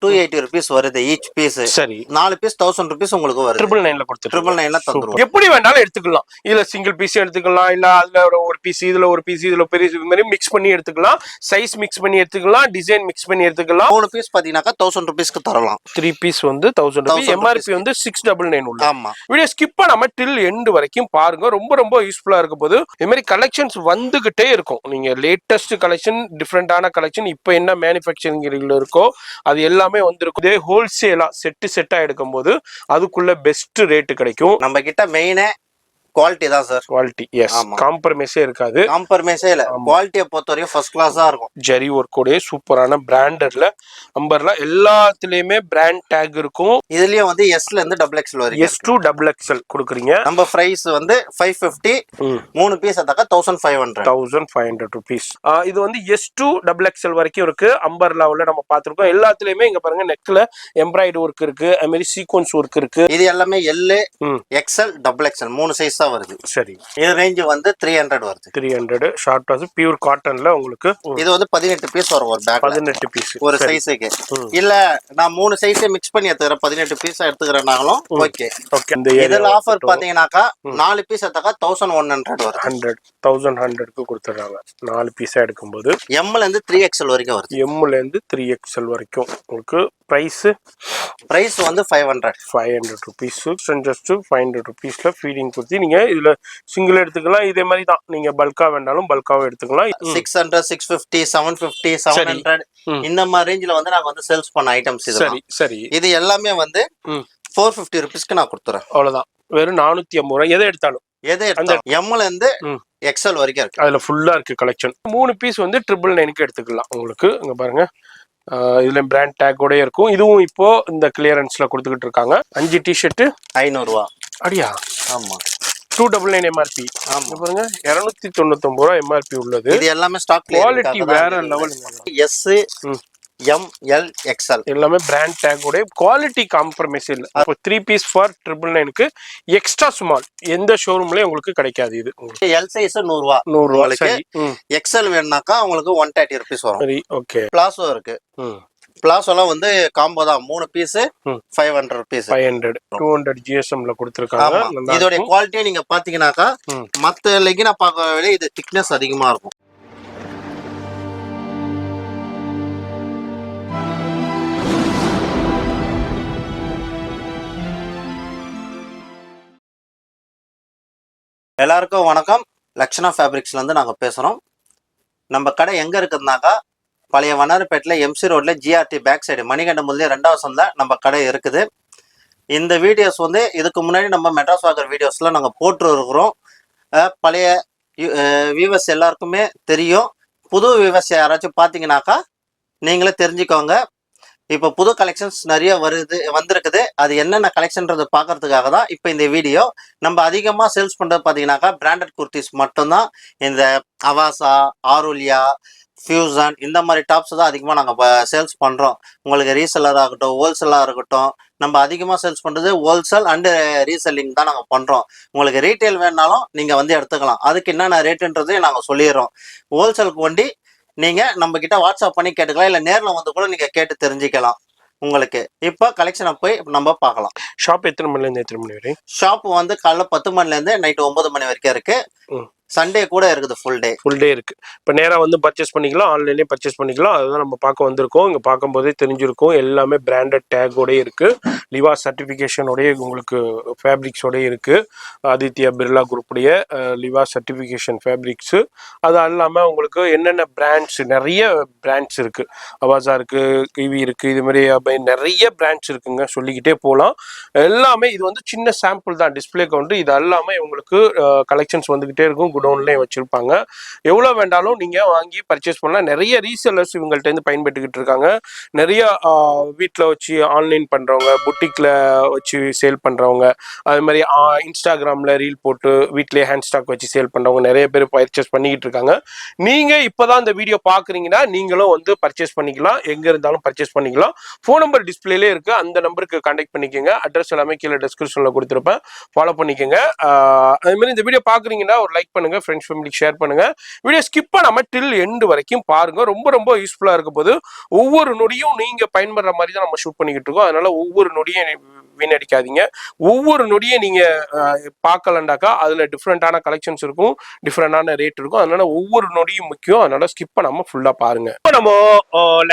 280 rupees வருது each piece. சரி 4 piece 1000 rupees உங்களுக்கு வருது. 999ல கொடுத்துட்டு 999ல தந்துருவோம். எப்படி வேணாலும் எடுத்துக்கலாம். இதுல சிங்கிள் பீஸ் எடுத்துக்கலாம், இல்ல அதுல ஒரு பீஸ், இதுல ஒரு பீஸ், இதுல பெரிய இது மாதிரி மிக்ஸ் பண்ணி எடுத்துக்கலாம், சைஸ் மிக்ஸ் பண்ணி எடுத்துக்கலாம், டிசைன் மிக்ஸ் பண்ணி எடுத்துக்கலாம். 3 பீஸ் பாத்தீங்கன்னாக்கா 1000 rupeesக்கு தரலாம். 3 பீஸ் வந்து 1000 rupees, MRP வந்து 699 உள்ள. ஆமா. வீடியோ ஸ்கிப் பண்ணாம டில் எண்ட் வரைக்கும் பாருங்க, ரொம்ப ரொம்ப யூஸ்ஃபுல்லா இருக்க போது. இது மாதிரி கலெக்ஷன்ஸ் வந்துகிட்டே இருக்கும். நீங்க லேட்டஸ்ட் கலெக்ஷன், டிஃப்ரெண்டான கலெக்ஷன், இப்போ என்ன மேனுஃபேக்சரிங் இருக்கோ அது எல்லாமே வந்திருக்கும். இதே ஹோல்சேலா செட்டா எடுக்கும் போது அதுக்குள்ள பெஸ்ட் ரேட் கிடைக்கும். நம்ம கிட்ட மெயினே குவாலிட்டி தான் சார். குவாலிட்டி எஸ், காம்ப்ரமைஸே இருக்காது. காம்ப்ரமைஸே இல்ல, குவாலிட்டியை பொறுத்தவரைக்கும் ஃபர்ஸ்ட் கிளாஸா இருக்கும். ஜெரி ஒர்க்கோட சூப்பரான பிராண்டட்ல அம்பர்லா எல்லாத்துலயுமே பிராண்ட் டேக் இருக்கும். இதுலயும் வந்து S ல இருந்து XXL வரைக்கும் S to XXL கொடுக்குறீங்க. நம்ம பிரைஸ் வந்து 550, 3 பீஸ் அதாக்க 1500 rupees. இது வந்து S to XXL வரைக்கும் இருக்கு. அம்பர்லாவுல நம்ம பார்த்திருக்கோம். எல்லாத்துலயுமே இங்க பாருங்க நெக்ல எம்ப்ராய்டரி ஒர்க் இருக்கு, அது மாதிரி சீக்வென்ஸ் ஒர்க் இருக்கு. இது எல்லாமே L, XL, XXL 3 சைஸ் வருது. சரி, இது ரேஞ்ச் வந்து 300 வருது. 300 ஷார்ட் வாஸ் பியூர் காட்டன்ல உங்களுக்கு. இது வந்து 18 பீஸ் வரும் ஒரு பேக். 18 பீஸ் ஒரு சைஸ்க்கு. இல்ல நான் 3 சைஸ் மிக்ஸ் பண்ணி எடுத்துக்கறேன், 18 பீஸ் எடுத்துக்கறனாலும் ஓகே. ஓகே. இதல ஆஃபர் பாத்தீங்கன்னாக்கா 4 பீஸ் எடுத்தா 1100 வருது. 1100க்கு கொடுத்துறாங்க 4 பீஸா எடுக்கும்போது. M ல இருந்து 3XL வரைக்கும் வருது. M ல இருந்து 3XL வரைக்கும் உங்களுக்கு பிரைஸ் வந்து 500 rupees. ஜஸ்ட் 500 rupeesல ஃபீடிங் கொடுத்து நீங்க இதுல சிங்கிள் எடுத்துக்கலாம். இதே மாதிரி தான் நீங்க பல்கா வேண்டாலும் பல்காவும் எடுத்துக்கலாம். 600, 650, 750, 700 இந்த மாதிரி ரேஞ்சில வந்து நாங்க வந்து சேல்ஸ் பண்ண ஐட்டம்ஸ் இது. சரி சரி. இது எல்லாமே வந்து 450 rupeesக்கு நான் கொடுத்துறேன். அவ்வளவுதான், வெறும் 450 ரூபாய். எதை எடுத்தாலும் M ல இருந்து XL வரைக்கும் இருக்கு. அதுல ஃபுல்லா இருக்கு கலெக்ஷன். 3 பீஸ் வந்து 999க்கு எடுத்துக்கலாம் உங்களுக்கு. இங்க பாருங்க, இதுல பிராண்ட் டேக்கோட இருக்கும். இதுவும் இப்போ இந்த கிளியரன்ஸ்ல கொடுத்துக்கிட்டு இருக்காங்க. 5 டிஷர்ட் 500 ரூபாய். அடியா? ஆமா, 299 MRP. ஆமா பாருங்க, 299 ரூபாய் MRP உள்ளது. இது எல்லாமே ஸ்டாக் குவாலிட்டி வேற level. S, M, L, XL எல்லாமே பிராண்ட் டேக்கோட குவாலிட்டி காம்ப்ரமைஸ் இல்ல. அப்போ 3 பீஸ் ஃபார் 999க்கு எக்ஸ்ட்ரா ஸ்மால் எந்த ஷோரூம்லயும் உங்களுக்கு கிடைக்காது. இது L சைஸ் 100 ரூபாய். 100 ரூபாய். XL வேணும்னாக்கா உங்களுக்கு 130 rupees வரும். சரி, ஓகே. பிளாசோ இருக்கு. பிளாசோலாம் வந்து காம்போ தான். 3 பீஸ் 500 rupees. 200 GSMல கொடுத்திருக்காங்க. இதோட குவாலிட்டி நீங்க பாத்தீங்கன்னாக்கா மத்த லெகினா பார்க்க விட இது திக்னஸ் அதிகமா இருக்கும். எல்லாருக்கும் வணக்கம். லக்ஷனா ஃபேப்ரிக்ஸ்ல இருந்து நாங்க பேசுறோம். நம்ம கடை எங்க இருக்குதுனாக்கா பழைய வண்ணாரப்பேட்டில் MC ரோட்ல GRT பேக் சைடு மணிகண்ட முதலே 2வது சந்தில நம்ம கடை இருக்குது. இந்த வீடியோஸ் வந்து இதுக்கு முன்னாடி நம்ம மெட்ராஸ் வாக்கர் வீடியோஸ்ல நாங்கள் போட்டு இருக்கிறோம். பழைய வியூவர்ஸ் எல்லாருக்குமே தெரியும். புது வியூவர்ஸ் யாராச்சும் பார்த்தீங்கன்னாக்கா நீங்களே தெரிஞ்சுக்கோங்க. இப்போ புது கலெக்ஷன்ஸ் நிறைய வந்திருக்குது. அது என்னென்ன கலெக்ஷன்றது பார்க்கறதுக்காக தான் இப்போ இந்த வீடியோ. நம்ம அதிகமாக சேல்ஸ் பண்ணுறது பார்த்தீங்கன்னாக்கா பிராண்டட் குர்த்திஸ் மட்டும்தான். இந்த அவாசா, ஆருலியா, ஃபியூசன் இந்த மாதிரி டாப்ஸ் தான் அதிகமாக நாங்கள் சேல்ஸ் பண்ணுறோம். உங்களுக்கு ரீசெல்லராக இருக்கட்டும், ஹோல்சேலாக இருக்கட்டும், நம்ம அதிகமாக சேல்ஸ் பண்ணுறது ஹோல்சேல் அண்டு ரீசெல்லிங் தான் நாங்கள் பண்ணுறோம். உங்களுக்கு ரீட்டைல் வேணாலும் நீங்கள் வந்து எடுத்துக்கலாம். அதுக்கு என்னென்ன ரேட்டுன்றதையும் நாங்கள் சொல்லிடுறோம். ஹோல்சேலுக்கு வண்டி நீங்கள் நம்ம கிட்ட வாட்ஸ்அப் பண்ணி கேட்டுக்கலாம், இல்லை நேரில் வந்து கூட நீங்கள் கேட்டு தெரிஞ்சுக்கலாம். உங்களுக்கு இப்போ கலெக்ஷனை போய் நம்ம பார்க்கலாம். ஷாப் எத்தனை மணிலேருந்து எத்தனை மணி வரை? ஷாப் வந்து காலைல 10 மணிலேருந்து நைட்டு 9 மணி வரைக்கும் இருக்கு. சண்டே கூட இருக்குது, ஃபுல் டே இருக்கு. இப்போ நேராக வந்து பர்ச்சேஸ் பண்ணிக்கலாம், ஆன்லைன்லேயே பர்ச்சேஸ் பண்ணிக்கலாம். அதுதான் நம்ம பார்க்க வந்திருக்கோம். இங்கே பார்க்கும்போதே தெரிஞ்சிருக்கும் எல்லாமே பிராண்டட் டேக்கோடய இருக்கு. லிவா சர்டிஃபிகேஷனோடைய உங்களுக்கு ஃபேப்ரிக்ஸோடய இருக்கு. Aditya Birla குரூப்புடைய லிவா certification fabrics. அது இல்லாமல் உங்களுக்கு என்னென்ன பிராண்ட்ஸ், நிறைய பிராண்ட்ஸ் இருக்கு. அவாசா இருக்கு, கிவி இருக்கு, இது மாதிரி நிறைய பிராண்ட்ஸ் இருக்குங்க, சொல்லிக்கிட்டே போகலாம். எல்லாமே இது வந்து சின்ன சாம்பிள் தான், டிஸ்பிளே கவுண்டர். இது எல்லாமே உங்களுக்கு கலெக்ஷன்ஸ் வந்துகிட்டே இருக்கும். குடோன்லயும் வச்சிருப்பாங்க. எவ்வளவு வேண்டாலும் நீங்க வாங்கி பர்ச்சேஸ் பண்ணலாம். நிறைய ரீசெல்லர்ஸ் இவங்கள்ட்ட இருந்து பயன்பட்டுக்கிட்டு இருக்காங்க. நிறைய வீட்டில் வச்சு ஆன்லைன் பண்றவங்க, புட்டிக்ல வச்சு சேல் பண்றவங்க, அது மாதிரி இன்ஸ்டாகிராம்ல ரீல் போட்டு வீட்லயே ஹேண்ட் ஸ்டாக் வச்சு சேல் பண்றவங்க நிறைய பேர் பர்ச்சேஸ் பண்ணிக்கிட்டு இருக்காங்க. நீங்க இப்பதான் இந்த வீடியோ பாக்குறீங்கன்னா நீங்களும் வந்து பர்ச்சேஸ் பண்ணிக்கலாம். எங்க இருந்தாலும் பர்ச்சேஸ் பண்ணிக்கலாம். ஃபோன் நம்பர் டிஸ்பிளேலே இருக்கு, அந்த நம்பருக்கு கான்டாக்ட் பண்ணிக்கோங்க. அட்ரஸ் எல்லாமே கீழே டிஸ்கிரிப்ஷன்ல கொடுத்துருப்பேன், ஃபாலோ பண்ணிக்கோங்க. அது மாதிரி இந்த வீடியோ பாக்குறீங்கன்னா ஒரு லைக் பண்ணுங்க. பண்ணுங்க, ஃப்ரெண்ட்ஸ் ஃபேமிலிக்கு ஷேர் பண்ணுங்க. வீடியோ ஸ்கிப் பண்ணாம டில் எண்ட் வரைக்கும் பாருங்க. ரொம்ப ரொம்ப யூஸ்ஃபுல்லா இருக்க போது. ஒவ்வொரு நொடியும் நீங்க பயன்படுற மாதிரி தான் நம்ம ஷூட் பண்ணிக்கிட்டு இருக்கோம். அதனால ஒவ்வொரு நொடியும் வீணடிக்காதீங்க. ஒவ்வொரு நொடியை நீங்க பார்க்கலண்டாக்கா அதுல டிஃப்ரெண்டான கலெக்ஷன்ஸ் இருக்கும், டிஃப்ரெண்டான ரேட் இருக்கும். அதனால ஒவ்வொரு நொடியும் முக்கியம். அதனால ஸ்கிப் பண்ணாம ஃபுல்லா பாருங்க. இப்போ நம்ம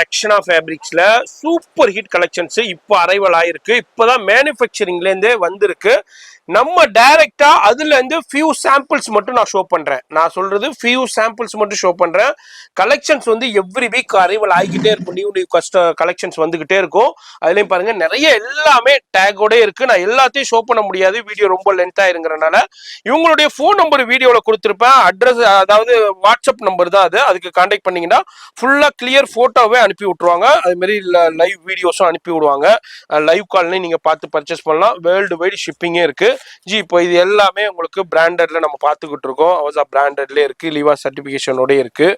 லக்ஷனா ஃபேப்ரிக்ஸ்ல சூப்பர் ஹிட் கலெக்ஷன்ஸ் இப்போ அரைவல் ஆயிருக்கு. இப்போதான் மேனுஃபேக்சரிங்ல இருந்தே வந்திருக்கு. நம்ம டைரக்டா அதுல இருந்து ஃபியூ சாம்பிள்ஸ் மட்டும் நான் ஷோ பண்றேன். நான் சொல்றது ஃபியூ சாம்பிள்ஸ் மட்டும் ஷோ பண்றேன். கலெக்ஷன்ஸ் வந்து எவ்ரி வீக் அரைவல் ஆகிக்கிட்டே இருக்கும். நியூ கலெக்ஷன்ஸ் வந்துகிட்டே இருக்கும். அதுலயும் பாருங்க நிறைய எல்லாமே டேகோட இருக்கு. நான் எல்லாத்தையும் ஷோ பண்ண முடியாது, வீடியோ ரொம்ப லென்த் ஆயிருங்கிறனால. இவங்களுடைய ஃபோன் நம்பர் வீடியோல கொடுத்துருப்பேன். அட்ரஸ் அதாவது வாட்ஸ்அப் நம்பர் தான் அது. அதுக்கு கான்டாக்ட் பண்ணீங்கன்னா ஃபுல்லா கிளியர் போட்டோவே அனுப்பி விட்டுருவாங்க. அது மாதிரி லைவ் வீடியோஸும் அனுப்பி விடுவாங்க. லைவ் கால்லையும் நீங்க பார்த்து பர்ச்சேஸ் பண்ணலாம். வேர்ல்டு வைடு ஷிப்பிங்கே இருக்கு. ஜி இப்போ இது எல்லாமே உங்களுக்கு பிராண்டட்ல நம்ம பார்த்துக்கிட்டு இருக்கோம். அவசா பிராண்டட்ல இருக்கு, லிவா சர்டிபிகேஷனோட இருக்கு.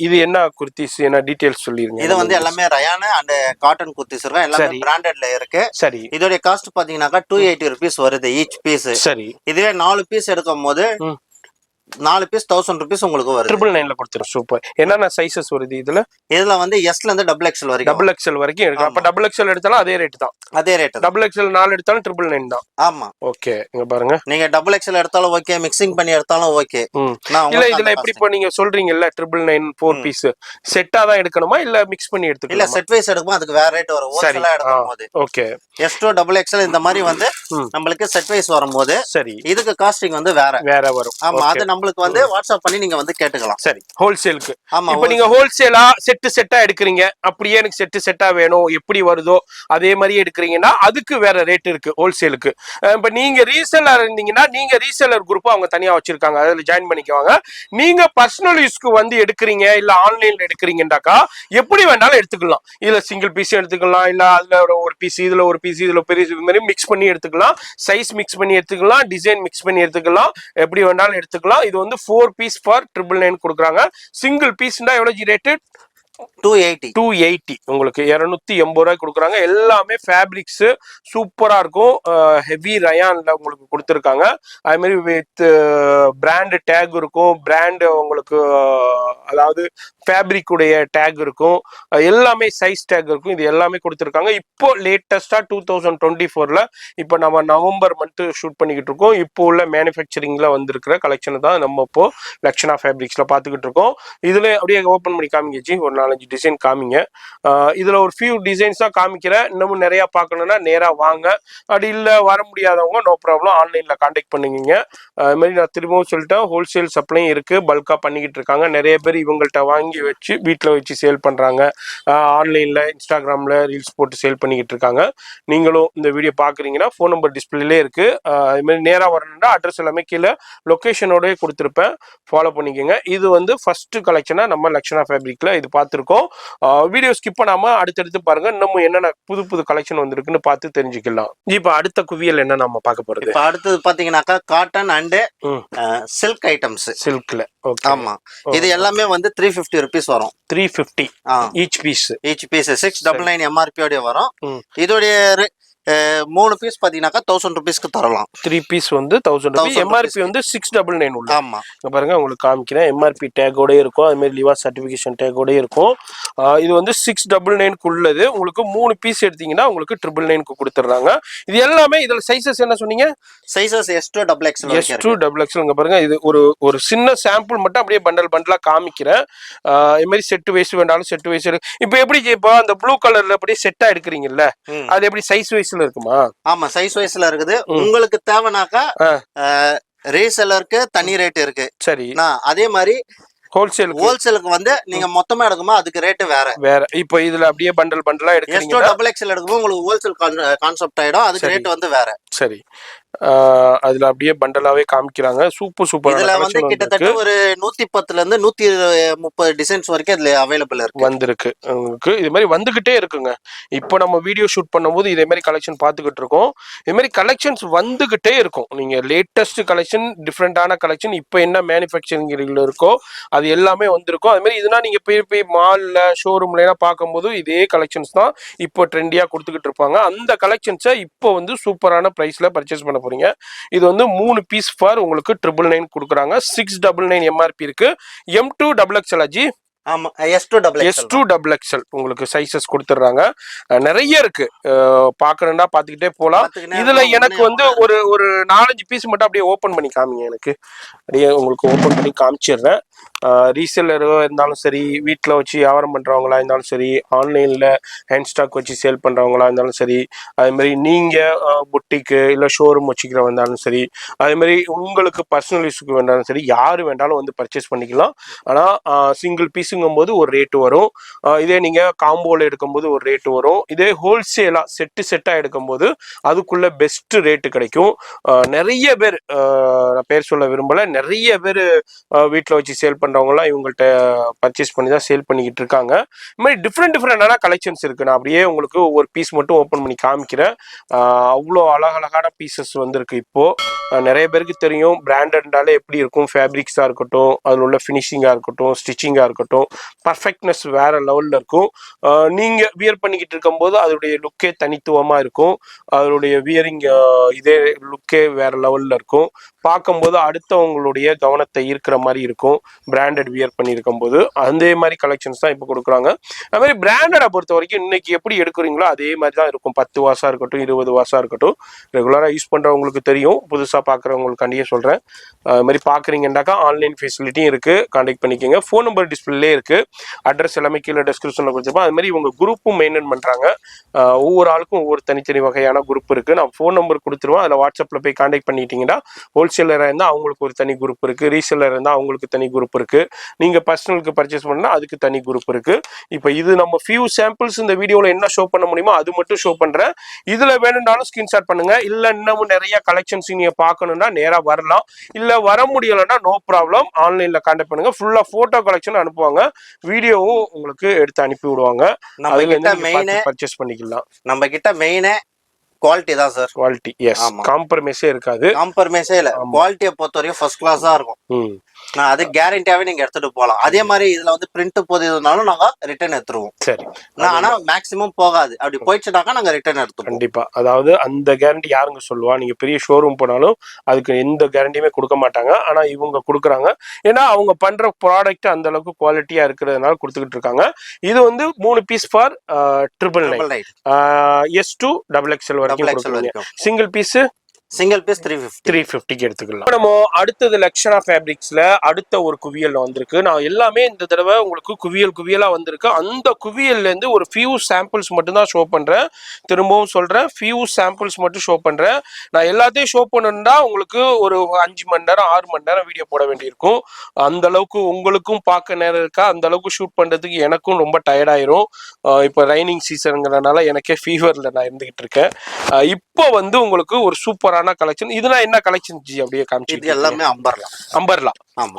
இது என்ன குர்த்திஸ், என்ன டீடைல்ஸ் சொல்லிருங்க. இது வந்து எல்லாமே ரயான் அண்ட் காட்டன் குர்த்திஸ் இருக்கும். எல்லாமே பிராண்டட்ல இருக்கு. சரி, இதோட காஸ்ட் பாத்தீங்கன்னாக்கா 280 rupees வருது ஈச் பீஸ். சரி, இதுவே 4 பீஸ் எடுக்கும் போது 4 பீஸ் 1000 rupees உங்களுக்கு வரும். 999 கொடுத்துரும். சூப்பர். என்னென்ன சைசஸ் வருது இதுல? இதுல வந்து எஸ்ல இருந்து XXL வரைக்கும். XXL வரைக்கும் இருக்கு. அப்ப XXL எடுத்தாலும் அதே ரேட் தான். அதே ரேட். XXL 4 எடுத்தாலும் 999 தான். ஆமா. ஓகே, இங்க பாருங்க. நீங்க XXL எடுத்தாலும் ஓகே, மிக்சிங் பண்ணி எடுத்தாலும் ஓகே. இல்ல இதுல எப்படி இப்போ நீங்க சொல்றீங்கல்ல 999 4 பீஸ் செட்டா தான் எடுக்கணுமா இல்ல மிக்ஸ் பண்ணி எடுத்துக்கணுமா? இல்ல செட் வைஸ் எடுக்கும்போது அதுக்கு வேற ரேட் வரும். ஹோல்சேலா எடுக்கும்போது. ஓகே. S to XXL இந்த மாதிரி வந்து நமக்கு செட் வைஸ் வரும்போது சரி இதுக்கு காஸ்டிங் வந்து வேற வரும். ஆமா, அது நம்மளுக்கு வந்து வாட்ஸ்அப் பண்ணி நீங்க வந்து கேட்டுக்கலாம். சரி, ஹோல்சேலுக்கு. ஆமா, இப்போ நீங்க ஹோல்சேலா செட்டா எடுக்கிறீங்க, அப்படியே எனக்கு செட்டா வேணும் எப்படி வருதோ அதே மாதிரி எடுக்கிறீங்கன்னா அதுக்கு வேற ரேட் இருக்கு ஹோல்சேலுக்கு. இப்ப நீங்க ரீசெல்லர் இருந்தீங்கன்னா நீங்க ரீசெல்லர் குரூப் அவங்க தனியா வச்சிருக்காங்க, அதுல ஜாயின் பண்ணிக்குவாங்க. நீங்க பர்சனல் யூஸ்க்கு வந்து எடுக்கிறீங்க இல்ல ஆன்லைன்ல எடுக்கிறீங்கன்னாக்கா எப்படி வேணாலும் எடுத்துக்கலாம். இதுல சிங்கிள் பீஸ் எடுத்துக்கலாம், இல்ல அதுல ஒரு பீஸ் இதுல ஒரு பீஸ் இதுல பெரிய இது மாதிரி மிக்ஸ் பண்ணி எடுத்துக்கலாம், சைஸ் மிக்ஸ் பண்ணி எடுத்துக்கலாம், டிசைன் மிக்ஸ் பண்ணி எடுத்துக்கலாம், எப்படி வேணாலும் எடுத்துக்கலாம். இது வந்து 4 பீஸ் ஃபார் 999 கொடுக்குறாங்க. சிங்கிள் பீஸ்னா எவ்வளவு ரேட்டு? 280 உங்களுக்கு 280 ரூபாய் கொடுக்குறாங்க. எல்லாமே ஃபேப்ரிக்ஸ் சூப்பரா இருக்கும். ஹெவி ரயான்ல உங்களுக்கு கொடுத்துருக்காங்க. அதே மாதிரி வித் பிராண்ட் டேக் இருக்கும். பிராண்ட் உங்களுக்கு அதாவது ஃபேப்ரிக் உடைய டேக் இருக்கும். எல்லாமே சைஸ் டேக் இருக்கும். இது எல்லாமே கொடுத்துருக்காங்க. இப்போ லேட்டஸ்டா 2024ல இப்போ நம்ம நவம்பர் மந்த் ஷூட் பண்ணிக்கிட்டு இருக்கோம். இப்போ உள்ள மேனுஃபேக்சரிங்ல வந்திருக்கிற கலெக்ஷன் தான் நம்ம இப்போ லக்ஷனா ஃபேப்ரிக்ஸ்ல பார்த்துக்கிட்டு இருக்கோம். இதுல அப்படியே ஓப்பன் பண்ணி காமிங்கச்சு ஒரு 4-5 டிசைன் காமிங்க. இதுல ஒரு ஃபியூ டிசைன்ஸ் தான் காமிக்கிறேன். இன்னமும் நிறைய பார்க்கணும்னா நேரா வாங்க. அப்படி இல்ல வர முடியாதவங்க நோ ப்ராப்ளம் ஆன்லைன்ல கான்டாக்ட் பண்ணுங்க. அது மாதிரி நான் திரும்பவும் சொல்லிட்டேன், ஹோல்சேல் சப்ளையும் இருக்கு, பல்கா பண்ணிக்கிட்டு இருக்காங்க. நிறைய பேர் இவங்கள்ட்ட வாங்கி வச்சு வீட்டில் வச்சு சேல் பண்றாங்க. ஆன்லைன்ல இன்ஸ்டாகிராம்ல ரீல்ஸ் போட்டு சேல் பண்ணிக்கிட்டு இருக்காங்க. நீங்களும் இந்த வீடியோ பாக்குறீங்கன்னா ஃபோன் நம்பர் டிஸ்பிளேலே இருக்கு. அது மாதிரி நேரா வரணும்னா அட்ரஸ் எல்லாமே கீழே லொகேஷனோட கொடுத்துருப்பேன், ஃபாலோ பண்ணிக்கோங்க. இது வந்து ஃபர்ஸ்ட் கலெக்ஷனா நம்ம லக்ஷனா ஃபேப்ரிக்ல இது பார்த்துருக்கோம். வீடியோ ஸ்கிப் பண்ணாம அடுத்தடுத்து பாருங்க. இன்னமும் என்னென்ன புது கலெக்ஷன் வந்திருக்குன்னு பார்த்து தெரிஞ்சுக்கலாம். இப்போ அடுத்த குவியல் என்ன நம்ம பார்க்க போறது? இப்போ அடுத்தது பாத்தீங்கன்னாக்கா காட்டன் அண்ட் சில்க் ஐட்டம்ஸ். சில்க்ல ஆமா, இது எல்லாமே வந்து 350 rupees வரும். 350 ஈச் பீஸ் 699 MRP ஓட வரும். இதோடைய 3 பீஸ் பாத்தீங்கன்னாக்கா 1000 rupeesக்கு தரலாம். 3 பீஸ் வந்து 1000 rupees. MRP வந்து 699 உள்ள. ஆமா, பாருங்க உங்களுக்கு காமிக்கிறேன். MRP டேகோட இருக்கும். அது மாதிரி லிவா சர்டிபிகேஷன் டேகோட இருக்கும். இது வந்து 699 உள்ளது. உங்களுக்கு 3 பீஸ் எடுத்தீங்கன்னா உங்களுக்கு 999 கொடுத்துறாங்க. இது எல்லாமே இதுல சைஸஸ் என்ன சொன்னீங்க? Sizes S to XXL. இங்க பாருங்க, இது ஒரு சின்ன சாம்பிள் மட்டும் அப்படியே பண்டலா காமிக்கிறேன். இது மாதிரி செட் வைஸ் வேண்டாலும் செட் வைஸ். இப்போ எப்படி இப்போ அந்த ப்ளூ கலர்ல அப்படியே செட்டா எடுக்கிறீங்கல்ல, அது எப்படி சைஸ் வைஸ் இருக்குமா? ஆமா, சைஸ் வைஸ்ல இருக்குது. உங்களுக்கு தேவைனாக்கா ரீசெல்லருக்கு தனி ரேட் இருக்கு. சரி, அதே மாதிரி ஹோல்சேலுக்கு வந்து நீங்க மொத்தமா எடுக்குமா அதுக்கு ரேட் வேற. இப்போ இதுல அப்படியே பண்டலா எடுக்கிறீங்க. XXL எடுக்கும்போது உங்களுக்கு ஹோல்சேல் கான்செப்ட் ஆயிடும். அதுக்கு ரேட் வந்து வேற. சரி, அதுல அப்படியே பண்டலாவே காமிக்கிறாங்க. சூப்பர். இதுல வந்து கிட்டத்தட்ட ஒரு 110ல இருந்து 130 டிசைன்ஸ் வரைக்கும் இதுல அவைலபிள் இருக்கு, வந்திருக்கு. இது மாதிரி வந்துகிட்டே இருக்குங்க. இப்போ நம்ம வீடியோ ஷூட் பண்ணும்போது இதே மாதிரி கலெக்ஷன் பார்த்துக்கிட்டு இருக்கோம். இது மாதிரி கலெக்ஷன்ஸ் வந்துகிட்டே இருக்கும். நீங்க லேட்டஸ்ட் கலெக்ஷன், டிஃப்ரெண்டான கலெக்ஷன், இப்போ என்ன மேனுஃபேக்சரிங் இருக்கோ அது எல்லாமே வந்திருக்கும். அது மாதிரி இதுனா நீங்க போய் மால்ல ஷோரூம்ல எல்லாம் பார்க்கும்போது இதே கலெக்ஷன்ஸ் தான் இப்போ ட்ரெண்டியா கொடுத்துக்கிட்டு இருப்பாங்க. அந்த கலெக்ஷன்ஸை இப்போ வந்து சூப்பரான பிரைஸ் பிரைஸ்ல பர்ச்சேஸ் பண்ண போறீங்க. இது வந்து 3 பீஸ் ஃபார் உங்களுக்கு 999 கொடுக்குறாங்க. 699 எம்ஆர்பி இருக்கு. M2 XXL அஜி. ஆமா, S2 டபுள் எக்ஸ்எல் உங்களுக்கு சைஸஸ் கொடுத்துட்றாங்க. நிறைய இருக்கு, பார்க்கணும்னா பார்த்துக்கிட்டே போகலாம். இதுல எனக்கு வந்து ஒரு 4-5 பீஸ் மட்டும் அப்படியே ஓப்பன் பண்ணி காமிங்க. எனக்கு அப்படியே உங்களுக்கு ஓப்பன் பண்ணி காமிச்சிடுறேன். ரீசெல்லரோ இருந்தாலும் சரி, வீட்டில் வச்சு வியாபாரம் பண்ணுறவங்களா இருந்தாலும் சரி, ஆன்லைனில் ஹேண்ட் ஸ்டாக் வச்சு சேல் பண்ணுறவங்களா இருந்தாலும் சரி, அதேமாதிரி நீங்கள் புட்டிக்கு இல்லை ஷோரூம் வச்சுக்கிறவங்க இருந்தாலும் சரி, அதேமாதிரி உங்களுக்கு பர்சனல் யூஸுக்கு வேண்டாலும் சரி, யார் வேண்டாலும் வந்து பர்ச்சேஸ் பண்ணிக்கலாம். ஆனால் சிங்கிள் பீஸுங்கும் போது ஒரு ரேட்டு வரும். இதே நீங்கள் காம்போவில் எடுக்கும்போது ஒரு ரேட்டு வரும். இதே ஹோல்சேலாக செட்டாக எடுக்கும்போது அதுக்குள்ள பெஸ்ட் ரேட்டு கிடைக்கும். நிறைய பேர், நான் பேர் சொல்ல விரும்பலை, நிறைய பேர் வீட்டில் வச்சு சேல் பண்ணுறவங்களாம் இவங்கள்ட்ட பர்ச்சேஸ் பண்ணி தான் சேல் பண்ணிக்கிட்டு இருக்காங்க. இது மாதிரி டிஃப்ரெண்டான கலெக்ஷன்ஸ் இருக்குது. நான் அப்படியே உங்களுக்கு ஒரு பீஸ் மட்டும் ஓப்பன் பண்ணி காமிக்கிறேன். அவ்வளோ அழகழகான பீசஸ் வந்திருக்கு. இப்போது நிறைய பேருக்கு தெரியும் பிராண்டட்னாலே எப்படி இருக்கும், ஃபேப்ரிக்ஸாக இருக்கட்டும், அதில் உள்ள ஃபினிஷிங்காக இருக்கட்டும், ஸ்டிச்சிங்காக இருக்கட்டும், பர்ஃபெக்ட்னஸ் வேறு லெவலில் இருக்கும். நீங்கள் வியர் பண்ணிக்கிட்டு இருக்கும்போது அதோடைய லுக்கே தனித்துவமாக இருக்கும். அதனுடைய வியரிங் இதே லுக்கே வேறு லெவலில் இருக்கும். பார்க்கும்போது அடுத்தவங்களுடைய கவனத்தை ஈர்க்கிற மாதிரி இருக்கும் பிராண்டட் வியர் பண்ணியிருக்கும் போது. அதே மாதிரி கலெக்ஷன்ஸ் தான் இப்போ கொடுக்குறாங்க. அது மாதிரி பிராண்டடை பொறுத்த வரைக்கும் இன்னைக்கு எப்படி எடுக்கிறீங்களோ அதே மாதிரி தான் இருக்கும். 10 வாசா இருக்கட்டும், 20 வாசா இருக்கட்டும். ரெகுலராக யூஸ் பண்ணுறவங்களுக்கு தெரியும், புதுசாக பார்க்குறவங்களுக்காண்டியே சொல்கிறேன். அது மாதிரி பார்க்குறீங்கன்னாக்கா ஆன்லைன் ஃபெசிலிட்டியும் இருக்குது, கான்டாக்ட் பண்ணிக்கோங்க. ஃபோன் நம்பர் டிஸ்பிளே இருக்குது, அட்ரஸ் எல்லாமே கீழே டிஸ்கிரிப்ஷனில் கொடுத்துருப்போம். அது மாதிரி இவங்க குரூப்பும் மெயின்டைன் பண்ணுறாங்க. ஒவ்வொரு ஆளுக்கும் ஒவ்வொரு தனித்தனி வகையான குரூப் இருக்குது. நான் ஃபோன் நம்பர் கொடுத்துருவேன், அதில் வாட்ஸ்அப்பில் போய் கான்டாக்ட் பண்ணிட்டீங்கன்னா ஹோல்சேலராக இருந்தால் அவங்களுக்கு ஒரு தனி குரூப் இருக்குது, ரீசேலர் இருந்தால் அவங்களுக்கு தனி குரூப் இருக்குது, நீங்கள் பர்சனலுக்கு பர்ச்சேஸ் பண்ணால் அதுக்கு தனி குரூப் இருக்குது. இப்போ இது நம்ம ஃபியூ சாம்பிள்ஸ் இந்த வீடியோவில் என்ன ஷோ பண்ண முடியுமோ அது மட்டும் ஷோ பண்ணுறேன். இதில் வேணும்னாலும் ஸ்கிரீன்ஷாட் பண்ணுங்கள். இல்லை இன்னமும் நிறைய கலெக்ஷன்ஸ் நீங்கள் பார்க்கணுன்னா நேராக வரலாம். இல்லை வர முடியலைன்னா நோ ப்ராப்ளம், ஆன்லைனில் கான்டாக்ட் பண்ணுங்கள். ஃபுல்லாக ஃபோட்டோ கலெக்ஷன் அனுப்புவாங்க, வீடியோவும் உங்களுக்கு எடுத்து அனுப்பி விடுவாங்க. அதில் பர்ச்சேஸ் பண்ணிக்கலாம். நம்ம கிட்ட மெயினே குவாலிட்டி தான் சார். குவாலிட்டி, எஸ், காம்ப்ரமைஸே இருக்காது. காம்ப்ரமைஸே இல்ல, குவாலிட்டியை பொறுத்த வரைக்கும் ஃபர்ஸ்ட் கிளாஸா இருக்கும். நான் அது கேரண்டியாவே நீங்க எடுத்துட்டு போகலாம். அதே மாதிரி இதுல வந்து பிரிண்ட் போதுனாலும் நாங்க ரிட்டர்ன் எடுத்துருவோம். சரி, ஆனா மேக்ஸிமம் போகாது. அப்படி போயிடுச்சுனாக்கா நாங்க ரிட்டர்ன் எடுத்துருவோம். கண்டிப்பா. அதாவது அந்த கேரண்டி யாருங்க சொல்லுவா? நீங்க பெரிய ஷோரூம் போனாலும் அதுக்கு எந்த கேரண்டியுமே கொடுக்க மாட்டாங்க. ஆனா இவங்க கொடுக்குறாங்க. ஏன்னா அவங்க பண்ற ப்ராடக்ட் அந்த அளவுக்கு குவாலிட்டியா இருக்கிறதுனால கொடுத்துக்கிட்டு இருக்காங்க. இது வந்து 3 பீஸ் ஃபார் 999. S2 XXL வரைக்கும் கொடுக்குறாங்க. சிங்கிள் பீஸ் 350 எடுத்துக்கலாம். நம்ம அடுத்தது லக்ஷனா ஃபேப்ரிக்ஸ்ல அடுத்த ஒரு குவியல் வந்திருக்கு. நான் எல்லாமே இந்த தடவை உங்களுக்கு குவியலா வந்திருக்கு. அந்த குவியல்ல இருந்து ஒரு ஃபியூ சாம்பிள்ஸ் மட்டும் தான் ஷோ பண்றேன். திரும்பவும் சொல்றேன், ஃபியூ சாம்பிள்ஸ் மட்டும் ஷோ பண்றேன். நான் எல்லாத்தையும் ஷோ பண்ணணும்னா உங்களுக்கு ஒரு 5 மணி நேரம் 6 மணி நேரம் வீடியோ போட வேண்டியிருக்கும். அந்த அளவுக்கு உங்களுக்கும் பார்க்க நேரம் இருக்கா, அந்த அளவுக்கு ஷூட் பண்றதுக்கு எனக்கும் ரொம்ப டயர்டாயிரும். இப்போ ரைனிங் சீசனுங்கிறனால எனக்கே ஃபீவர்ல நான் இருந்துகிட்டு இருக்கேன். இப்போ வந்து உங்களுக்கு ஒரு சூப்பரான கலெக்ஷன். இதெல்லாம் என்ன கலெக்ஷன் ஜி? அப்படியே காமிச்சு. இது எல்லாமே umbrella.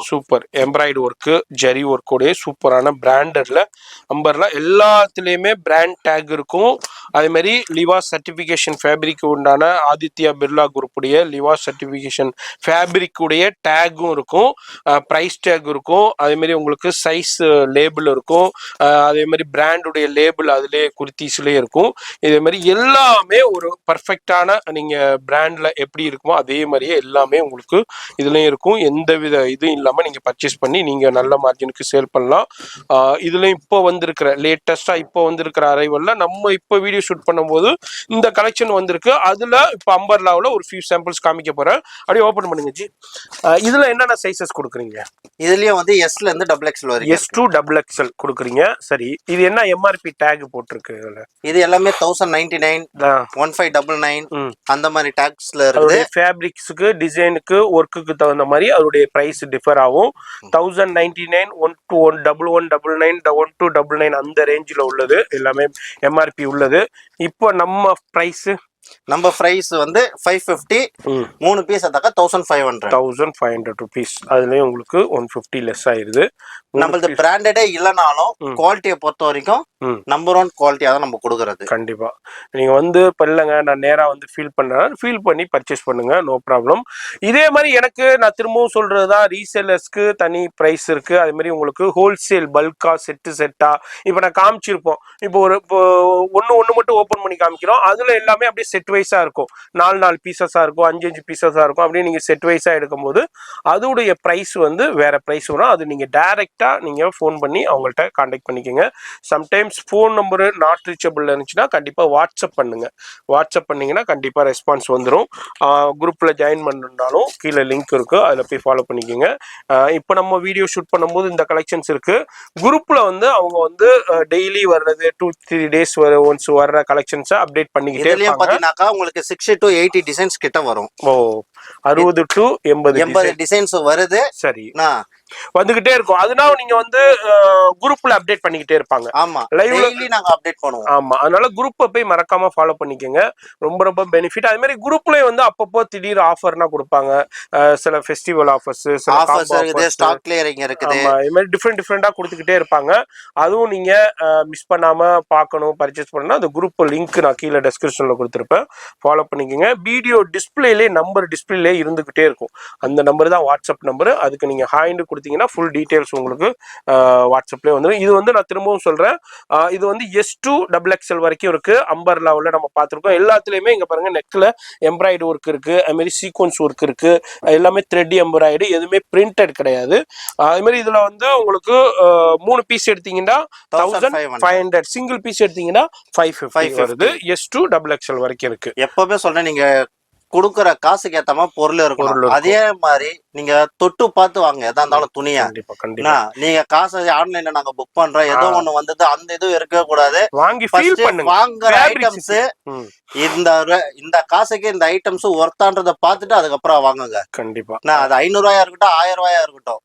Super embroidery work, zari ஒர்க்கோட சூப்பரான பிராண்டட்ல அம்பர்லா. எல்லாத்துலயுமே பிராண்ட் டேக் இருக்கும். அதே மாதிரி லிவா சர்டிபிகேஷன் ஃபேப்ரிக் உண்டான ஆதித்யா பிர்லா குரூப் உடைய லிவா சர்டிபிகேஷன் ஃபேப்ரிக் உடைய டேக்கும் இருக்கும், பிரைஸ் டேக் இருக்கும். அதே மாதிரி உங்களுக்கு சைஸ் லேபிள் இருக்கும். அதே மாதிரி பிராண்டுடைய லேபிள் அதுலேயே குர்த்திஸ்லேயே இருக்கும். இதே மாதிரி எல்லாமே ஒரு பர்ஃபெக்டான நீங்க பிராண்ட்ல எப்படி இருக்குமோ அதே மாதிரியே எல்லாமே உங்களுக்கு இதுலயும் இருக்கும். எந்த வித இதுவும் இல்லாம நீங்க பர்ச்சேஸ் பண்ணி நீங்க நல்ல மார்ஜினுக்கு சேல் பண்ணலாம். இதுலயும் இப்போ வந்திருக்கிற லேட்டஸ்டா இப்போ வந்திருக்கிற அரைவல்ல நம்ம இப்போ வீடியோ ஷூட் பண்ணும்போது இந்த கலெக்ஷன் வந்திருக்கு. அதுல இப்போ அம்பர்லாவில் ஒரு ஃபியூ சாம்பிள்ஸ் காமிக்க போறேன். அப்படியே ஓபன் பண்ணுங்க ஜி. இதுல என்னென்ன சைசஸ் கொடுக்குறீங்க? இதுலயும் வந்து S-ல இருந்து XXL வரைக்கும் S2 XXL கொடுக்குறீங்க. சரி, இது என்ன எம்ஆர்பி டேக் போட்டிருக்கு? இது எல்லாமே 1099, 1599 அந்த மாதிரி டாக்ஸ்ல இருக்கு. ஃபேப்ரிக்ஸ்க்கு, டிசைனுக்கு, ஒர்க்குக்கு தகுந்த மாதிரி அதோடைய பிரைஸ் டிஃபர் ஆகும். 1099, 1199, 1299 அந்த ரேஞ்சில் உள்ளது எல்லாமே எம்ஆர்பி உள்ளது. இப்போ நம்ம பிரைஸ் வந்து 550. 3 பீஸ் அதாக்க 1500 rupees. அதுலயும் உங்களுக்கு 150 லெஸ் ஆயிருது. நம்மளது பிராண்டடே இல்லனாலும் குவாலிட்டியை பொறுத்த வரைக்கும் நம்பர் 1 குவாலிட்டியா தான் நம்ம கொடுக்கறது. கண்டிப்பா நீங்க வந்து இப்ப இல்லைங்க நான் நேரா வந்து ஃபீல் பண்ணி பர்ச்சேஸ் பண்ணுங்க, நோ ப்ராப்ளம். இதே மாதிரி எனக்கு நான் திரும்பவும் சொல்றதுதான், ரீசேலர்ஸ்க்கு தனி பிரைஸ் இருக்கு. அதே மாதிரி உங்களுக்கு ஹோல்சேல் பல்கா செட்டா இப்போ நான் காமிச்சிருப்போம். இப்போ ஒன்று மட்டும் ஓப்பன் பண்ணி காமிக்கிறோம். அதுல எல்லாமே அப்படியே செட் வைஸா இருக்கும். 4 பீசஸா இருக்கும், 5 பீசஸா இருக்கும். அப்படியே நீங்க செட் வைஸா எடுக்கும்போது அதோடைய பிரைஸ் வந்து வேற பிரைஸ் வரும். அது நீங்க டைரக்டா நீங்க ஃபோன் பண்ணி அவங்கள்ட்ட கான்டாக்ட் பண்ணிக்கோங்க. Sometimes phone number not reachable இருந்துச்சுன்னா கண்டிப்பா வாட்ஸ்அப் பண்ணுங்க. வாட்ஸ்அப் பண்ணீங்கன்னா கண்டிப்பா ரெஸ்பான்ஸ் வந்துடும். குரூப்ல ஜாயின் பண்ணணும்னாலும் கீழே லிங்க் இருக்கு, அதில் போய் ஃபாலோ பண்ணிக்கோங்க. இப்போ நம்ம வீடியோ ஷூட் பண்ணும்போது இந்த கலெக்ஷன்ஸ் இருக்கு. குரூப்ல வந்து அவங்க வந்து டெய்லி வர்றது 2-3 டேஸ் ஒன்ஸ் வர்ற கலெக்ஷன்ஸை அப்டேட் பண்ணிக்கிட்டே இருப்பாங்க. பாத்தீங்கன்னாக்கா உங்களுக்கு 60 to 80 டிசைன்ஸ் கிட்ட வரும். 60 to 80 டிசைன்ஸ் வருது. சரி, வந்துகிட்டே இருக்கும். அதனால நீங்க வந்து குரூப்ல அப்டேட் பண்ணிக்கிட்டே இருப்பாங்க. ஆமா, லைவ்ல நாங்க அப்டேட் பண்ணுவோம். ஆமா, அதனால குரூப்பை போய் மறக்காம ஃபாலோ பண்ணிக்கோங்க. ரொம்ப பெனிஃபிட். அதே மாதிரி குரூப்லயே வந்து அப்பப்போ திடீர் ஆஃபர்னா கொடுப்பாங்க. சில ஃபெஸ்டிவல் ஆஃபர்ஸ், சில ஆஃபர்ஸ் இருக்குது, ஸ்டாக் கிளியரிங் இருக்குது. ஆமா, இது மாதிரி டிஃப்ரெண்டா கொடுத்துக்கிட்டே இருப்பாங்க. அதுவும் நீங்க மிஸ் பண்ணாம பார்க்கணும், பர்ச்சேஸ் பண்ணணும். அந்த குரூப் லிங்க் நான் கீழே டெஸ்கிரிப்ஷன்ல கொடுத்துருப்பேன், ஃபாலோ பண்ணிக்கோங்க. வீடியோ நம்பர் டிஸ்பிளேலே இருந்துகிட்டே இருக்கும். அந்த நம்பர் தான் வாட்ஸ்அப் நம்பர். அதுக்கு நீங்க ஹாய்னு கொடுத்தீங்கன்னா ஃபுல் டீடைல்ஸ் உங்களுக்கு வாட்ஸ்அப்லேயே வந்துடும். இது வந்து நான் திரும்பவும் சொல்றேன், இது வந்து S2 XXL வரைக்கும் இருக்கு. அம்பர்லாவில் நம்ம பார்த்துருக்கோம். எல்லாத்துலயுமே இங்க பாருங்க, நெக்ல எம்ப்ராய்டு ஒர்க் இருக்கு, அது மாதிரி சீக்வன்ஸ் ஒர்க் இருக்கு. எல்லாமே த்ரெட் எம்ப்ராய்டு, எதுவுமே பிரிண்டட் கிடையாது. அது மாதிரி இதுல வந்து உங்களுக்கு 3 பீஸ் எடுத்தீங்கன்னா 1500, சிங்கிள் பீஸ் எடுத்தீங்கன்னா 550 வருது. S2 XXL வரைக்கும் இருக்கு. எப்பவுமே சொல்றேன், நீங்க கொடுக்குற காசுக்கு ஏத்த மாதிரி பொருள் இருக்கணும். அதே மாதிரி நீங்க தொட்டு பார்த்து வாங்க, எதா இருந்தாலும் துணியா. நீங்க காசு ஆன்லைன்ல நாங்க புக் பண்றோம், ஏதோ ஒண்ணு வந்தது அந்த இதுவும் இருக்கவே கூடாது. வாங்கி வாங்குற ஐட்டம்ஸ் இந்த காசுக்கு இந்த ஐட்டம்ஸ் ஒர்த்தான்றத பார்த்துட்டு அதுக்கப்புறம் வாங்குங்க. கண்டிப்பா அது 500 ரூபாயா இருக்கட்டும், 1000 ரூபாயா இருக்கட்டும்,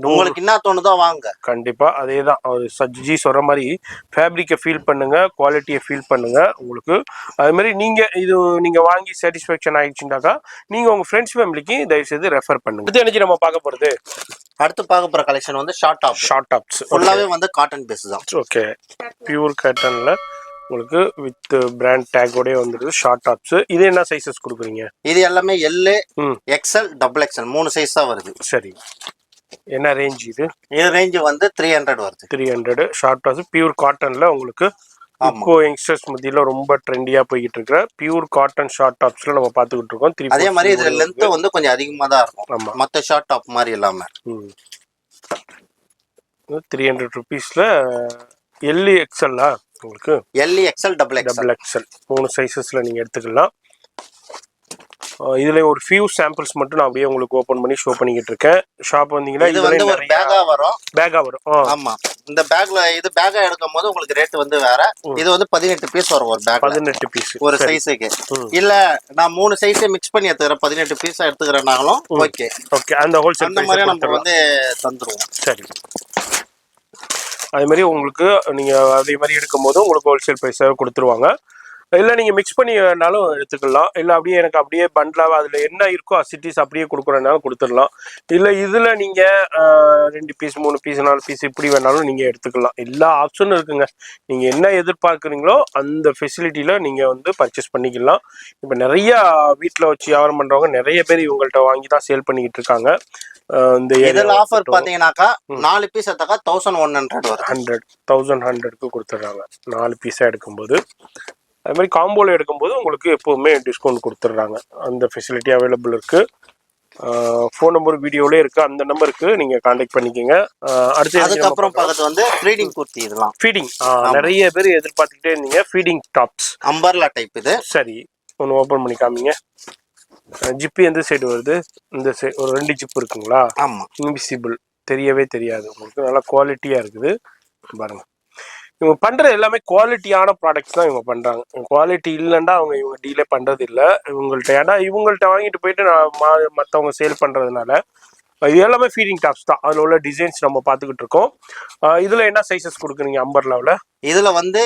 உங்களுக்கு என்ன தோணுதோ வாங்க. கண்டிப்பா அதேதான் சஜ்ஜி சொல்ற மாதிரி, ஃபேப்ரிக்கை ஃபீல் பண்ணுங்க, குவாலிட்டியை ஃபீல் பண்ணுங்க. உங்களுக்கு அது மாதிரி நீங்க வாங்கி சாட்டிஸ்ஃபேக்ஷன் ஆயிடுச்சுட்டாக்கா நீங்க உங்க ஃப்ரெண்ட்ஸ் ஃபேமிலிக்கு தயவு செய்து ரெஃபர் பண்ணுங்க. அடுத்து என்ன நம்ம பார்க்க போறது? அடுத்து பார்க்க போற கலெக்ஷன் வந்து ஷார்ட் டாப்ஸ். ஃபுல்லாவே வந்து காட்டன் பேஸ் தான். ஓகே, பியூர் காட்டன்ல உங்களுக்கு வித் பிராண்ட் டேக்கோடே வந்துருது ஷார்ட் டாப்ஸ். இது என்ன சைஸஸ் கொடுக்குறீங்க? இது எல்லாமே L, XL, XXL 3 சைஸ் தான் வருது. சரி, என்ன ரேஞ்ச் இது? ரேஞ்ச் வந்து 300 வருது. 300 ஷார்ட் டாப்ஸ் பியூர் காட்டன்ல உங்களுக்கு இப்போ யங்ஸ்டர்ஸ் மத்தியில ரொம்ப ட்ரெண்டியா போயிட்டு இருக்கிற பியூர் காட்டன் ஷார்ட் டாப்ஸ்ல நம்ம பாத்துக்கிட்டு இருக்கோம். அதே மாதிரி இதுல லென்த் வந்து கொஞ்சம் அதிகமா தான் இருக்கும் மத்த ஷார்ட் டாப் மாதிரி இல்லாம. 300 rupeesல L, XL உங்களுக்கு L, XL, XXL 3 சைஸஸ்ல நீங்க எடுத்துக்கலாம். இதுல ஒரு ஃபியூ சாம்பிள்ஸ் மட்டும் நான் அப்படியே உங்களுக்கு ஓபன் பண்ணி ஷோ பண்ணிக்கிட்டு இருக்கேன். ஷாப் வந்தீங்கன்னா இது வந்து ஒரு பேகா வரும். ஆமா, இந்த பேக்ல இது பேகா எடுக்கும்போது உங்களுக்கு ரேட் வந்து வேற. இது வந்து 18 பீஸ் வரும் ஒரு பேக். 18 பீஸ் ஒரு சைஸுக்கு. இல்ல நான் 3 சைஸை மிக்ஸ் பண்ணி எடுத்துக்கிறேன், 18 பீஸா எடுத்துக்கிறேன்னாலும் ஓகே. அந்த ஹோல்சேல் அந்த மாதிரி நம்ம வந்து தந்துருவோம். சரி, அதே மாதிரி உங்களுக்கு நீங்க அதே மாதிரி எடுக்கும்போது உங்களுக்கு ஹோல்சேல் பிரைஸாக கொடுத்துருவாங்க. இல்லை நீங்கள் மிக்ஸ் பண்ணி வேணாலும் எடுத்துக்கலாம். இல்லை எனக்கு அப்படியே பண்ட்லாக அதில் என்ன இருக்கோ அசிட்டிஸ் அப்படியே கொடுக்குறதுனாலும் கொடுத்துடலாம். இல்லை இதில் நீங்கள் 2 பீஸ் 3 பீஸ் 4 பீஸ் இப்படி வேணாலும் நீங்கள் எடுத்துக்கலாம். எல்லா ஆப்ஷனும் இருக்குங்க. நீங்கள் என்ன எதிர்பார்க்குறீங்களோ அந்த ஃபெசிலிட்டியில் நீங்கள் வந்து பர்ச்சேஸ் பண்ணிக்கலாம். இப்போ நிறையா வீட்டில் வச்சு வியாபாரம் பண்ணுறவங்க நிறைய பேர் இவங்கள்ட்ட வாங்கி தான் சேல் பண்ணிக்கிட்டு இருக்காங்க. இந்த இதில் ஆஃபர் பார்த்தீங்கன்னாக்கா 4 பீஸ் எடுத்தாக்கா 1100 கொடுத்துட்றாங்க 4 பீஸாக எடுக்கும்போது. அது மாதிரி காம்போல எடுக்கும்போது உங்களுக்கு எப்போவுமே டிஸ்கவுண்ட் கொடுத்துட்றாங்க. அந்த ஃபெசிலிட்டி அவைலபிள் இருக்குது. ஃபோன் நம்பர் வீடியோலே இருக்குது, அந்த நம்பருக்கு நீங்கள் கான்டாக்ட் பண்ணிக்கோங்க. அதுக்கப்புறம் பார்க்கறது வந்து ஃபீடிங் குர்த்தி. இதெல்லாம் ஃபீடிங் நிறைய பேர் எதிர்பார்த்துக்கிட்டே இருந்தீங்க. Feeding tops umbrella type. இது சரி, ஒன்று ஓப்பன் பண்ணி காமிங்க. ஜிப்பு எந்த சைடு வருது? இந்த சைடு ஒரு 2 ஜிப்பு இருக்குங்களா? ஆமாம், இன்விசிபிள், தெரியவே தெரியாது உங்களுக்கு. நல்லா குவாலிட்டியாக இருக்குது பாருங்கள். இவங்க பண்ற எல்லாமே குவாலிட்டியான ப்ராடக்ட்ஸ் தான் இவங்க பண்றாங்க. குவாலிட்டி இல்லைன்னா இவங்க டீலே பண்றது இல்லை இவங்கள்ட்ட. ஏன்னா இவங்கள்ட்ட வாங்கிட்டு போயிட்டு மற்றவங்க சேல் பண்றதுனால இது எல்லாமே ஃபீடிங் டாப்ஸ் தான். அதில் உள்ள டிசைன்ஸ் நம்ம பார்த்துக்கிட்டு இருக்கோம். இதுல என்ன சைஸஸ் கொடுக்குறீங்க அம்பர்லாவில்? இதுல வந்து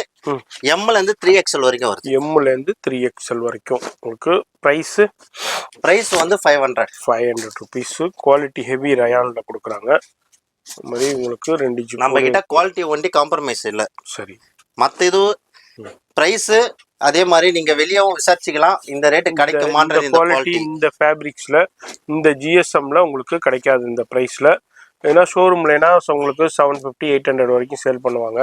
எம்ல இருந்து 3XL வரைக்கும் வருது. எம்ல இருந்து 3XL வரைக்கும் உங்களுக்கு பிரைஸ் வந்து 500 rupees. குவாலிட்டி ஹெவி ரயான்ல கொடுக்குறாங்க. மாதிரி உங்களுக்கு 2 ஜிப். நம்ம கிட்ட குவாலிட்டி ஒண்டி காம்ப்ரமைஸ் இல்ல. சரி, மற்ற இது பிரைஸ் அதே மாதிரி நீங்க வெளியவும் விசாரிச்சுக்கலாம். இந்த ரேட்டு கிடைக்குமான்றது இந்த குவாலிட்டி இந்த ஃபேப்ரிக்ஸ்ல இந்த ஜிஎஸ்எம்ல உங்களுக்கு கிடைக்காது இந்த பிரைஸ்ல. ஏன்னா ஷோரூம்லனா உங்களுக்கு 750 800 வரைக்கும் சேல் பண்ணுவாங்க.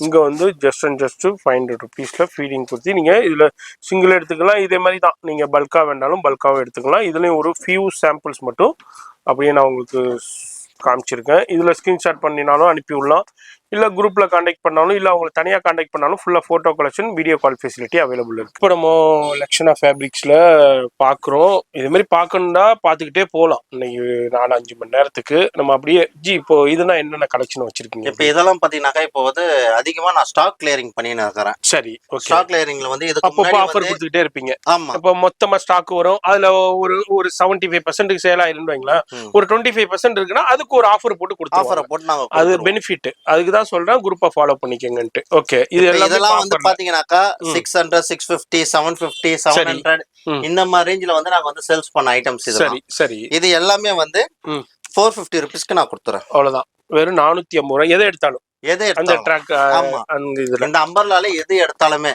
இங்க வந்து ஜஸ்ட் அண்ட் ஜஸ்ட் 500 ருபீஸ்ல ஃபீடிங் கொடுத்து நீங்க இதுல சிங்கிள் எடுத்துக்கலாம். இதே மாதிரி தான் நீங்க பல்கா வேணாலும் பல்காவும் எடுத்துக்கலாம். இதுலயும் ஒரு ஃபியூ சாம்பிள்ஸ் மட்டும் அப்படியே நான் உங்களுக்கு காமிச்சிருக்கேன். இதுல ஸ்கிரீன்ஷாட் பண்ணினாலும் அனுப்பி விடலாம், இல்லை குரூப்பில் காண்டாக்ட் பண்ணாலும், இல்லை அவங்களை தனியாக காண்டாக்ட் பண்ணாலும் ஃபுல்லாக photo collection video call facility available இருக்குது. இப்போ நம்ம லக்ஷனா ஃபேப்ரிக்ஸில் பார்க்குறோம். இதுமாரி பார்க்கணுன்னா பார்த்துக்கிட்டே போகலாம். இன்னைக்கு 4-5 மணி நேரத்துக்கு நம்ம அப்படியே இப்போ இதுனா என்னென்ன கலெக்ஷன் வச்சிருக்கீங்க? இப்போ இதெல்லாம் பார்த்தீங்கன்னா இப்போ வந்து அதிகமாக நான் ஸ்டாக் கிளியரிங் பண்ணின்னு இருக்கிறேன். சரி, ஓகே. ஸ்டாக் கிளியரிங்ல வந்து இதுக்கு அப்போ ஆஃபர் கொடுத்துக்கிட்டே இருப்பீங்க. ஆமா, இப்போ மொத்தமாக ஸ்டாக் வரும். அதில் ஒரு 75% சேல் ஆயிருன்னு வைங்களேன். ஒரு 25% இருக்குன்னா அதுக்கு ஒரு ஆஃபர் போட்டு கொடுத்து அது பெனிஃபிட். அதுக்கு தான் சொல்றேன் குரூப்பை ஃபாலோ பண்ணிக்கங்கன்ட்டு. ஓகே, இதெல்லாம் வந்து பாத்தீங்கன்னாக்கா 600 650 750 700 இந்த மாதிரி ரேஞ்சில வந்து நாங்க வந்து சேல்ஸ் பண்ண ஐட்டம்ஸ். சரி சரி, இது எல்லாமே வந்து 450 ருபீஸ்க்கு நான் கொடுத்துறேன். அவ்வளவுதான், வெறும் 450 ரூபாய். எதை எடுத்தாலும் அந்த ட்ராக் இந்த அம்பர்லால எது எடுத்தாலுமே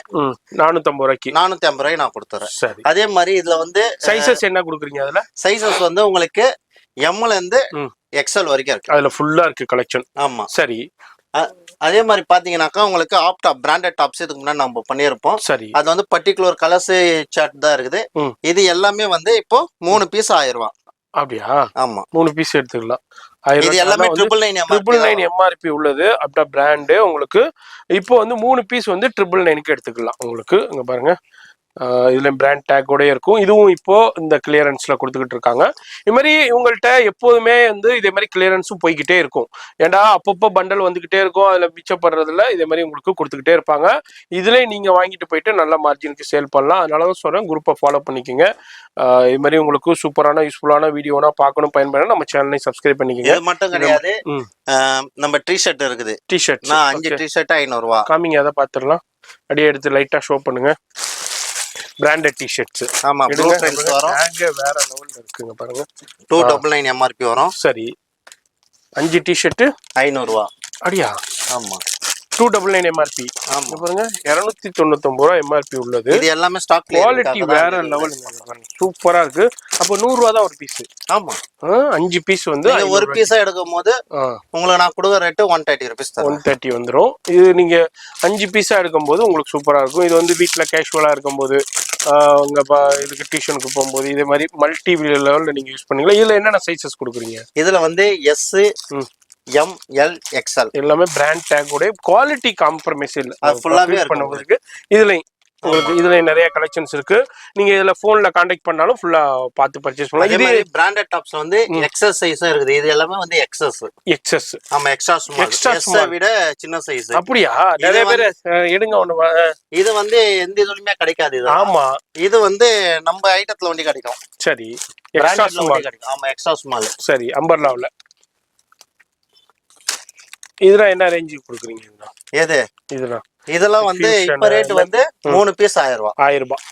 450 ரூபாய்க்கு 450 ரூபாய் நான் கொடுத்துறேன். சரி, அதே மாதிரி இதுல வந்து சைஸஸ் என்ன கொடுக்குறீங்க? அதுல சைஸஸ் வந்து உங்களுக்கு எம்ல இருந்து எக்ஸ்எல் வரைக்கும் இருக்கு. அதுல ஃபுல்லா இருக்கு கலெக்ஷன். ஆமா, சரி. அதே மாதிரி பாத்தீங்கன்னாக்கா உங்களுக்கு ஆப் டாப் பிராண்டட் டாப்ஸ் இதுக்கு முன்னாடி நம்ம பண்ணியிருப்போம். சரி, அது வந்து பர்டிகுலர் கலர்ஸ் சார்ட் தான் இருக்குது. இது எல்லாமே வந்து இப்போ 3 பீஸ் 1000 ரூபாய். அப்படியா? ஆமா, 3 பீஸ் எடுத்துக்கலாம். இது எல்லாமே 999 எம்ஆர்பி உள்ளது. அப்படா பிராண்டு உங்களுக்கு இப்போ வந்து 3 பீஸ் வந்து 999க்கு எடுத்துக்கலாம். உங்களுக்கு இங்க பாருங்க, இதுல பிராண்ட் டேக்கோட இருக்கும். இதுவும் இப்போ இந்த கிளியரன்ஸ்ல கொடுத்துக்கிட்டு இருக்காங்க. இது மாதிரி இவங்கள்ட்ட எப்போதுமே வந்து இதே மாதிரி கிளியரன்ஸும் போய்கிட்டே இருக்கும். ஏன்டா அப்பப்போ பண்டல் வந்துகிட்டே இருக்கும். அதுல மிச்சப்படுறதுல இதே மாதிரி உங்களுக்கு கொடுத்துக்கிட்டே இருப்பாங்க. இதுல நீங்க வாங்கிட்டு போயிட்டு நல்ல மார்ஜினுக்கு சேல் பண்ணலாம். அதனாலதான் சொல்றேன் குரூப்பை ஃபாலோ பண்ணிக்கோங்க. இது மாதிரி உங்களுக்கு சூப்பரான யூஸ்ஃபுல்லான வீடியோனா பார்க்கணும் பயன்பட நம்ம சேனலை சப்ஸ்கிரைப் பண்ணிக்கோங்க. இது மட்டும் கிடையாது, நம்ம டி-ஷர்ட் இருக்குது. டி-ஷர்ட் 5 டி-ஷர்ட் 500 ரூபாய். காமிங்க, அதை பாத்துடலாம். அப்படியே எடுத்து லைட்டா ஷோ பண்ணுங்க. Branded T-shirts. ஆமா, ப்ளூ பிரிண்ட்ஸ் வரும். வேற லெவல்ல இருக்குங்க பாருங்க. 299 எம்ஆர்பி வரும். சரி, 5 டி-ஷர்ட் 500 ரூபாய். அப்படியா? ஆமா, 299 எம்ஆர்பி. ஆமா பாருங்க, 299 ரூபாய் எம்ஆர்பி உள்ளது. இது எல்லாமே ஸ்டாக் குவாலிட்டி வேற லெவலுங்க. சூப்பரா இருக்கு. அப்ப 100 ரூபாய் தான் ஒரு பீஸ். ஆமா, 5 பீஸ் வந்து ஒரு பீஸா எடுக்கும்போது உங்களுக்கு நான் கொடுக்குற ரேட் 130 ருபீஸ் தான். 130 வந்துரும். இது நீங்க 5 பீஸா எடுக்கும்போது உங்களுக்கு சூப்பரா இருக்கும். இது வந்து வீட்ல கேஷுவலா இருக்கும்போது உங்க இதுக்கு டியூஷனுக்கு போகும்போது இதே மாதிரி மல்டி லெவல்ல நீங்க யூஸ் பண்ணீங்களா? இதுல என்னென்ன சைஸஸ் கொடுக்குறீங்க? இதுல வந்து எஸ், எம், எல், எக்ஸ்எல் எல்லாமே பிராண்ட் டேக் உடைய குவாலிட்டி காம்ப்ரமைஸ் இல்ல. அது ஃபுல்லாவே பண்ணுவதுக்கு இதுலயும் உங்களுக்கு இதுல நிறைய கலெக்ஷன்ஸ் இருக்கு. நீங்க இதுல போன்ல கான்டாக்ட் பண்ணாலும் ஃபுல்லா பார்த்து பர்ச்சேஸ் பண்ணலாம். இதே மாதிரி பிராண்டட் டாப்ஸ் வந்து எக்ஸ்எஸ் சைஸும் இருக்குது. இது எல்லாமே வந்து எக்ஸ்எஸ். ஆமா, எக்ஸ்ட்ரா ஸ்மால். எஸ் விட சின்ன சைஸ். அப்படியா? நிறைய பேர் எடுங்க ஒண்ணு. இது வந்து எந்த இதுலயுமே கிடைக்காது இது. ஆமா, இது வந்து நம்ம ஐட்டத்துல வண்டி கிடைக்கும். சரி, எக்ஸ்ட்ரா ஸ்மால் கிடைக்கும். ஆமா, எக்ஸ்ட்ரா ஸ்மால். சரி, அம்பர்லாவுல இதெல்லாம் என்ன ரேஞ்சுக்கு கொடுக்குறீங்க? எது இதெல்லாம்? இதெல்லாம் வந்து இப்ப ரேட் வந்து 3 பீஸ் 1000 ரூபாய். 1000 ரூபாய்.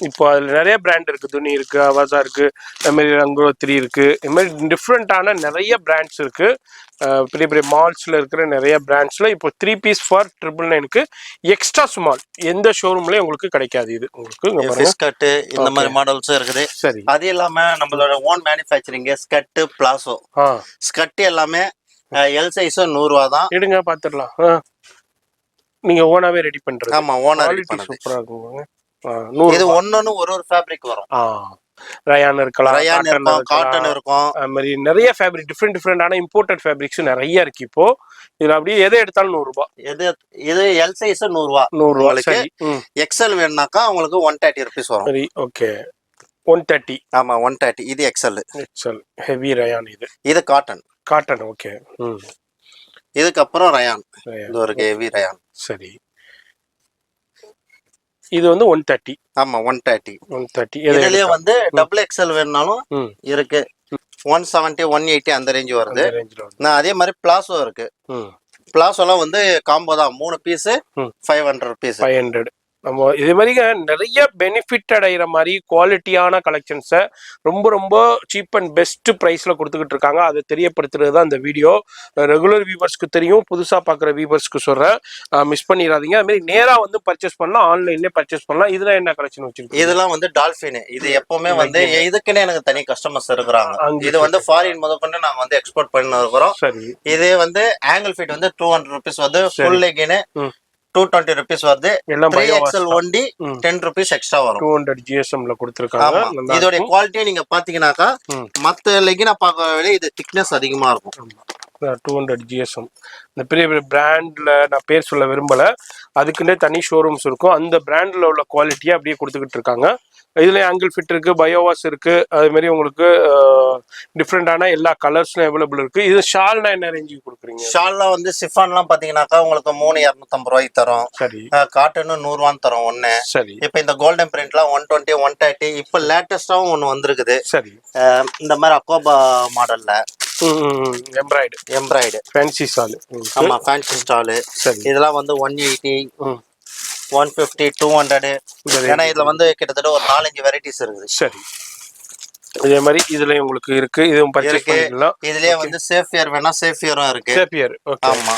இப்போ அதுல நிறைய பிராண்ட் இருக்கு. துணி இருக்கு, அவசா இருக்கு, அது மாதிரி ரங்கோத்ரி இருக்கு. இது மாதிரி டிஃப்ரெண்டான நிறைய பிராண்ட்ஸ் இருக்கு. பெரிய பெரிய மால்ஸ்ல இருக்கிற நிறைய பிராண்ட்ஸ்ல இப்போ 3 பீஸ் ஃபார் 999க்கு எக்ஸ்ட்ரா ஸ்மால் எந்த ஷோரூம்லயும் உங்களுக்கு கிடைக்காது. இது உங்களுக்கு ஸ்கர்ட் இந்த மாதிரி மாடல்ஸும் இருக்குது. சரி, அது இல்லாம நம்மளோட own manufacturing skirt, palazzo skirt எல்லாமே எல் சைஸ் 100 ரூபாய் தான். எடுங்க பாத்துடலாம். நீங்க ஓனாவே ரெடி பண்றது? ஆமா, ஓனா ரெடி பண்றது. சூப்பரா இருக்குங்க. இது ஒன்னொன்னு ஒரு ஃபேப்ரிக் வரும். ரயான் இருக்கலாம், ரயான் இருக்கும், காட்டன் இருக்கும். அது மாதிரி நிறைய ஃபேப்ரிக் டிஃப்ரெண்டான இம்போர்ட்டட் ஃபேப்ரிக்ஸ் நிறைய இருக்கு. இப்போ இதுல அப்படியே எதை எடுத்தாலும் 100 ரூபாய். இது எல் சைஸ் 100 ரூபாய். 100 ரூபாய். எக்ஸ்எல் வேணும்னாக்கா உங்களுக்கு 130 ருபீஸ் வரும். சரி, ஓகே. 130. ஆமா, 130. இது எக்ஸ்எல். Heavy rayon. இது காட்டன். ஓகே. இதுக்கப்புறம் ரயான். இது ஒரு ஹெவி ரயான். சரி, இது வந்து 130. ஆமா, 130. இதுலயே வந்து டபுள் எக்ஸ்எல் வேணும்னாலும் இருக்கு. 170 180 அந்த ரேஞ்ச் வருது. நான் அதே மாதிரி பிளாசோ இருக்கு. பிளாசோலாம் வந்து காம்போ தான். 3 பீஸ் 500 ருபீஸ். 500. நம்ம இதே மாதிரிங்க நிறைய பெனிஃபிட் அடைகிற மாதிரி குவாலிட்டியான கலெக்ஷன்ஸை ரொம்ப ரொம்ப சீப் அண்ட் பெஸ்ட் ப்ரைஸில் கொடுத்துக்கிட்டு இருக்காங்க. அதை தெரியப்படுத்துறது தான் இந்த வீடியோ. ரெகுலர் வியூவர்ஸ்க்கு தெரியும், புதுசாக பார்க்குற வியூவர்ஸ்க்கு சொல்கிறேன், மிஸ் பண்ணிடாதீங்க. அதுமாரி நேராக வந்து பர்ச்சேஸ் பண்ணலாம், ஆன்லைன்லேயே பர்ச்சேஸ் பண்ணலாம். இதில் என்ன கலெக்ஷன் வச்சிருக்கீங்க? இதெல்லாம் வந்து டால்ஃபின். இது எப்பவுமே வந்து இதுக்குன்னு எனக்கு தனி கஸ்டமர்ஸ் இருக்கிறாங்க. இது வந்து ஃபாரின் முதற்கொண்டு நாங்கள் வந்து எக்ஸ்போர்ட் பண்ணி இருக்கிறோம். சரி. இது வந்து ஆங்கிள் ஃபீட் வந்து 200 rupees வந்து, ஃபுல் லெகின் 220 rupees வருது. 3XL ஒண்டி 10 rupees எக்ஸ்ட்ரா வரும். 200 GSMல கொடுத்துருக்காங்க. இதோட குவாலிட்டியை நீங்க பாத்தீங்கன்னாக்கா மத்த லெகினா பார்க்க விட இது திக்னஸ் அதிகமா இருக்கும். 200 GSM இந்த பெரிய பெரிய பிராண்ட்ல நான் பேர் சொல்ல விரும்பல, அதுக்குன்னே தனி ஷோரூம்ஸ் இருக்கும். அந்த பிராண்ட்ல உள்ள குவாலிட்டியை அப்படியே கொடுத்துக்கிட்டு இருக்காங்க. இதுல ஆங்கிள் ஃபிட் இருக்கு, பயோவாஸ் இருக்கு, அதே மாதிரி உங்களுக்கு டிஃப்ரெண்டான எல்லா கலர்ஸ்லும் அவைலபிள் இருக்கு. இது ஷால்னா என்ன ரேஞ்சுக்கு கொடுக்குறீங்க? ஷால்லாம் வந்து சிஃபான்லாம் பாத்தீங்கன்னாக்கா உங்களுக்கு 3,250 ரூபாய்க்கு தரும். சரி. காட்டன் 100 ரூபான்னு தரோம் ஒண்ணு. சரி. இப்ப இந்த கோல்டன் பிரிண்ட்லாம் 120 130. இப்ப லேட்டஸ்டாவும் ஒண்ணு வந்திருக்குது. சரி. இந்த மாதிரி அக்கோபா மாடல்ல எம்ப்ராய்டு ஃபேன்சி ஸ்டால். ஆமா, ஃபேன்சி ஸ்டால். சரி. இதெல்லாம் வந்து 180 150 200. ஏன்னா இதுல வந்து கிட்டத்தட்ட ஒரு 4-5 வெரைட்டிஸ் இருக்குது. சரி. இதே மாதிரி இதுலயும் உங்களுக்கு இருக்கு, இதுவும் பர்ச்சேஸ் பண்ணிக்கலாம். இதுலயே வந்து சேஃபியர் வேணா சேஃபியரும் இருக்கு. சேஃபியர், ஓகே. ஆமா,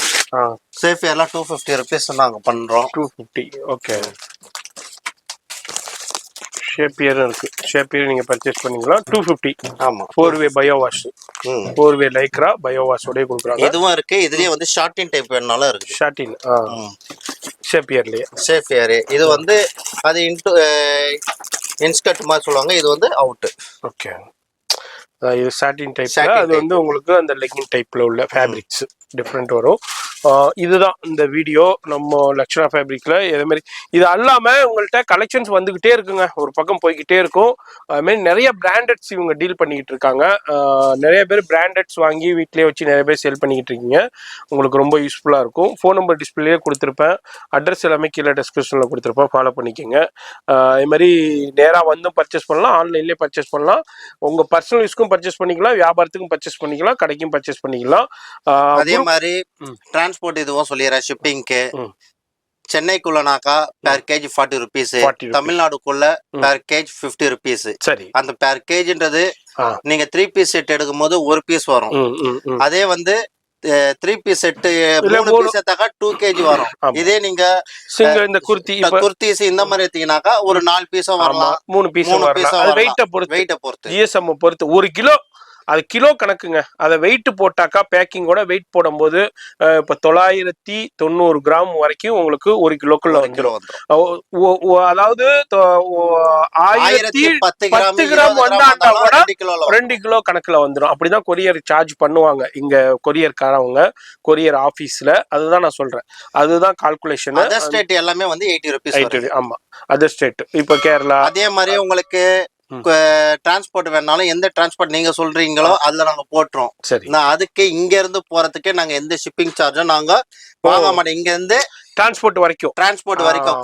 சேஃபியர்லாம் 250 rupees நாங்க பண்றோம். 250, ஓகே. ஷேப்பியரும் இருக்கு, ஷேப்பியர் நீங்க பர்ச்சேஸ் பண்ணிக்கலாம் 250. ஆமா, 4-way bio wash, 4-way Lycra bio wash ஓட கொடுக்குறாங்க. இதுவும் இருக்கு. இதுலயே வந்து ஷார்ட்டின் டைப் வேணாலும் இருக்கு. ஷார்ட்டின் ஷேப்பியர்லயே. ஷேப்பியர் இது வந்து அது இன்ஸ்கர்ட் மாதிரி சொல்லுவாங்க. இது வந்து அவுட். ஓகே. இது சாட்டின் டைப்ல, அது வந்து உங்களுக்கு அந்த லெகின் டைப்ல உள்ள ஃபேப்ரிக்ஸ் டிஃப்ரெண்ட் வரும். இதுதான் இந்த வீடியோ நம்ம லக்ஷனா ஃபேப்ரிக்ல. இதே மாதிரி இது அல்லாம உங்கள்கிட்ட கலெக்ஷன்ஸ் வந்துகிட்டே இருக்குங்க, ஒரு பக்கம் போய்கிட்டே இருக்கும். அது மாதிரி நிறைய பிராண்டட்ஸ் இவங்க டீல் பண்ணிக்கிட்டு இருக்காங்க. நிறைய பேர் பிராண்டட்ஸ் வாங்கி வீட்டிலேயே வச்சு நிறைய பேர் சேல் பண்ணிக்கிட்டு இருக்கீங்க. உங்களுக்கு ரொம்ப யூஸ்ஃபுல்லாக இருக்கும். ஃபோன் நம்பர் டிஸ்பிளேயே கொடுத்துருப்பேன், அட்ரஸ் எல்லாமே கீழே டிஸ்கிரிப்ஷனில் கொடுத்துருப்பேன், ஃபாலோ பண்ணிக்கோங்க. இது மாதிரி நேராக வந்தும் பர்ச்சேஸ் பண்ணலாம், ஆன்லைன்லேயே பர்ச்சேஸ் பண்ணலாம். உங்கள் பர்சனல் யூஸ்க்கும் பர்ச்சேஸ் பண்ணிக்கலாம், வியாபாரத்துக்கும் பர்ச்சேஸ் பண்ணிக்கலாம், கடைக்கும் பர்ச்சேஸ் பண்ணிக்கலாம். அதே மாதிரி டிரான்ஸ்போர்ட் இதுவும் சொல்லிடுறேன். ஷிப்பிங்க்கு சென்னைக்குள்ளனாக்கா பேர் கேஜ் 40 rupees, தமிழ்நாடுக்குள்ள பேர் கேஜ் 50 rupees. சரி. அந்த பேர் கேஜ்ன்றது நீங்க 3 piece செட் எடுக்கும் போது 1 piece வரும். அதே வந்து 3 piece செட் 3 piece எடுத்தாக்கா 2 kg வரும். இதே நீங்க இந்த குர்த்திஸ் இந்த மாதிரி எடுத்தீங்கன்னாக்கா ஒரு 4 piece வரலாம், 3 piece வரலாம். வெயிட்ட பொறுத்து, GSM பொறுத்து 1 கிலோ, அது கிலோ கணக்குங்க. அதை வெயிட் போட்டாக்கா பேக்கிங்கோட வெயிட் போடும்போது இப்போ 990 கிராம் வரைக்கும் உங்களுக்கு 1 கிலோக்குள்ள வந்துடும். அதாவது 1010 கிராம் வந்தாட்டா கூட 2 கிலோ கணக்குல வந்துடும். அப்படிதான் கொரியர் சார்ஜ் பண்ணுவாங்க இங்க கொரியர்காரவங்க, கொரியர் ஆபீஸ்ல. அதுதான் நான் சொல்றேன், அதுதான் கால்குலேஷன். அதர் ஸ்டேட் எல்லாமே வந்து 80 rupees. ஆமா, அதர் ஸ்டேட். இப்போ கேரளா. அதே மாதிரி உங்களுக்கு டிரான்ஸ்போர்ட் வேணாலும் எந்த டிரான்ஸ்போர்ட் நீங்க சொல்றீங்களோ அதுல நாங்க போட்டுறோம். அதுக்கு இங்க இருந்து போறதுக்கு நாங்க எந்த ஷிப்பிங் சார்ஜும் நாங்க வாங்க மாட்டோம். இங்க இருந்து டிரான்ஸ்போர்ட் வரைக்கும்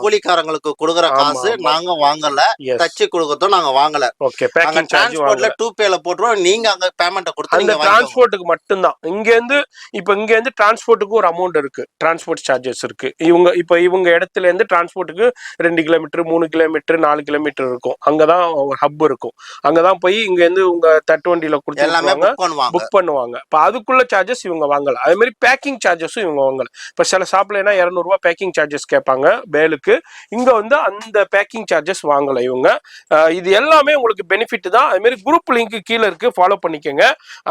கூலிக்காரங்களுக்கு கொடுக்குற காசு நாங்க வாங்கல, தச்சு கொடுக்கறதும் நாங்க வாங்கல. டிரான்ஸ்போர்ட்ல 2Payல போட்டுருவோம். நீங்க அங்க பேமெண்ட் கொடுத்து டிரான்ஸ்போர்ட்டுக்கு மட்டும்தான். இங்க இருந்து டிரான்ஸ்போர்ட்டுக்கு ஒரு அமௌண்ட் இருக்கு, டிரான்ஸ்போர்ட் சார்ஜஸ் இருக்கு. இவங்க இடத்துல இருந்து டிரான்ஸ்போர்ட்டுக்கு 2 கிலோமீட்டர் 3 கிலோமீட்டர் 4 கிலோமீட்டர் இருக்கும். அங்கதான் ஒரு ஹப் இருக்கும். அங்கதான் போய் இங்க இருந்து உங்க தட்டு வண்டியில கொடுத்து புக் பண்ணுவாங்க. இப்ப அதுக்குள்ள சார்ஜஸ் இவங்க வாங்கல. அதே மாதிரி பேக்கிங் சார்ஜஸும் இவங்க வாங்கல. இப்ப சில ஷாப்ல 200 ரூபாய் பேக்கிங் சார்ஜஸ் கேட்பாங்க பேலுக்கு. இங்க வந்து அந்த பேக்கிங் சார்ஜஸ் வாங்கல இவங்க. இது எல்லாமே உங்களுக்கு பெனிஃபிட் தான். அது மாதிரி குரூப் லிங்க் கீழே இருக்கு, ஃபாலோ பண்ணிக்கோங்க.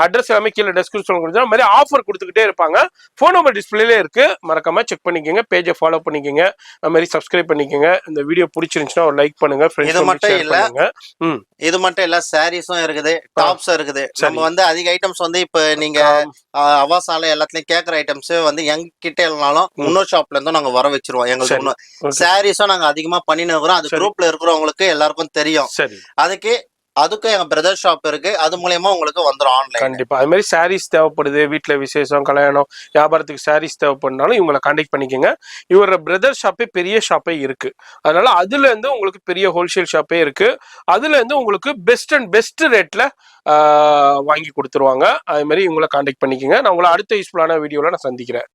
அட்ரஸ் எல்லாமே கீழே டிஸ்கிரிப்ஷன் கொடுத்தா மாதிரி ஆஃபர் கொடுத்துக்கிட்டே இருப்பாங்க. ஃபோன் நம்பர் டிஸ்பிளேலே இருக்கு, மறக்காம செக் பண்ணிக்கோங்க. பேஜை ஃபாலோ பண்ணிக்கோங்க, அது மாதிரி சப்ஸ்கிரைப் பண்ணிக்கோங்க. இந்த வீடியோ பிடிச்சிருந்துச்சுன்னா ஒரு லைக் பண்ணுங்க. இது மட்டும் இல்ல, சாரீஸும் இருக்குது, டாப்ஸும் இருக்குது. நம்ம வந்து அதிக ஐட்டம்ஸ் வந்து இப்ப நீங்க அவாசால எல்லாத்துலயும் கேட்கற ஐட்டம்ஸ் வந்து எங்க கிட்ட இல்லைனாலும் இன்னொரு ஷாப்ல இருந்தும் நாங்க வர வச்சிருவோம். எங்களுக்கு சாரீஸும் நாங்க அதிகமா பண்ணின்னு இருக்கிறோம். அது குரூப்ல இருக்கிறவங்களுக்கு எல்லாருக்கும் தெரியும். அதுக்கும் எங்க பிரதர் ஷாப் இருக்கு, அது மூலமா உங்களுக்கு வந்துடும் ஆன்லைன். கண்டிப்பா. அது மாதிரி சாரீஸ் தேவைப்படுது, வீட்டுல விசேஷம், கல்யாணம், வியாபாரத்துக்கு சாரீஸ் தேவைப்படுனாலும் இவங்களை கான்டாக்ட் பண்ணிக்கோங்க. இவரோட பிரதர் ஷாப்பே பெரிய ஷாப்பே இருக்கு. அதனால அதுல இருந்து உங்களுக்கு பெரிய ஹோல்சேல் ஷாப்பே இருக்கு. அதுல இருந்து உங்களுக்கு பெஸ்ட் ரேட்ல வாங்கி கொடுத்துருவாங்க. அது மாதிரி இவங்களை கான்டாக்ட் பண்ணிக்கோங்க. நான் உங்களை அடுத்த யூஸ்ஃபுல்லான வீடியோல நான் சந்திக்கிறேன்.